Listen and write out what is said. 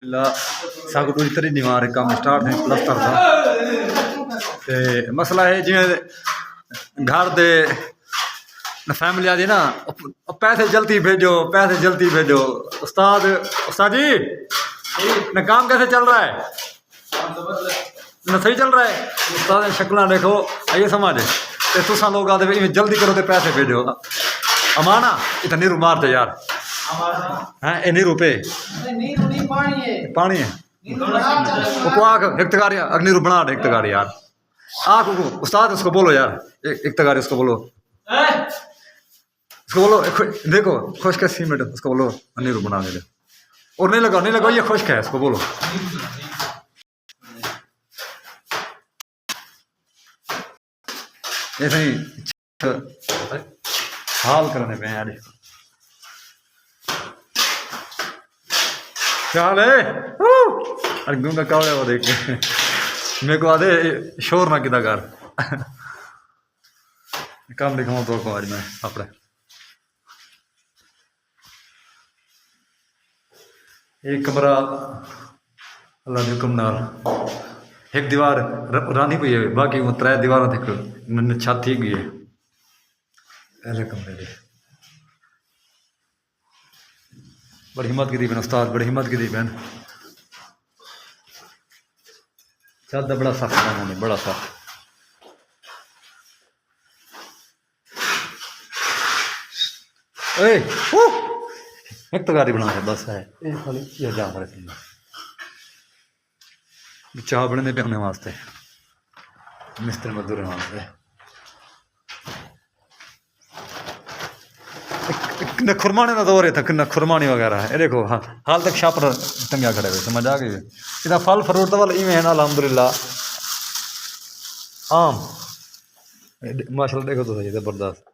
साकू दूजी तरी दीवार काम स्टार्ट है प्लस्तर का ते मसला है जिवें घर दे फैमिली आदि ना पैसे जल्दी भेजो उस्ताद उस्ताद जी ना काम कैसे चल रहा है ना सही चल रहा है उस्ताद शक्ल देखो आइए समझ ते तुसा लोग आते जल्दी करो तो पैसे भेजो अमाना इतना नीरू मारते यार हैं ए नीरू पे पानी है वो आग इख्तिकार अग्निरू बना दे इख्तिकार यार आग उस्ताद उसको बोलो यार इख्तिकार उसको बोलो देखो खुश्क है सीमेंट उसको बोलो नीरू बना दे और नहीं लगा ये खुश्क है उसको बोलो ऐसे ही हाल करने पे यार क्या हाल है अरे गूंगा कावड़े वो देख के मेरे को आधे शोर ना किदा कर काम दिखाऊं तो को आज मैं अपने एक कमरा अल्लाह के हुक्म नाल एक दीवार रानी पई है बाकी वो त्रै दीवार तक छत थी गई है ऐसे कमरे दे बड़ी हिम्मत की दी बहन उस्ताद बड़ी हिम्मत की दी बहन छत का बड़ा सख्त काम होने बड़ा सख्त एक तो गाड़ी बना है बस है खाली ये जा रहे चाह बनने पे वास्ते मिस्त्री मजदूर वास्ते खुरमाने का दौर है था कि खुरमानी वगैरह है देखो हाँ हाल तक छापर टंगिया खड़े हुए समझ आ गई इतना फल फ्रूट वाल इवें है ना अलहमदुलिल्लाह आम माशाल्लाह देखो तो सही जबरदस्त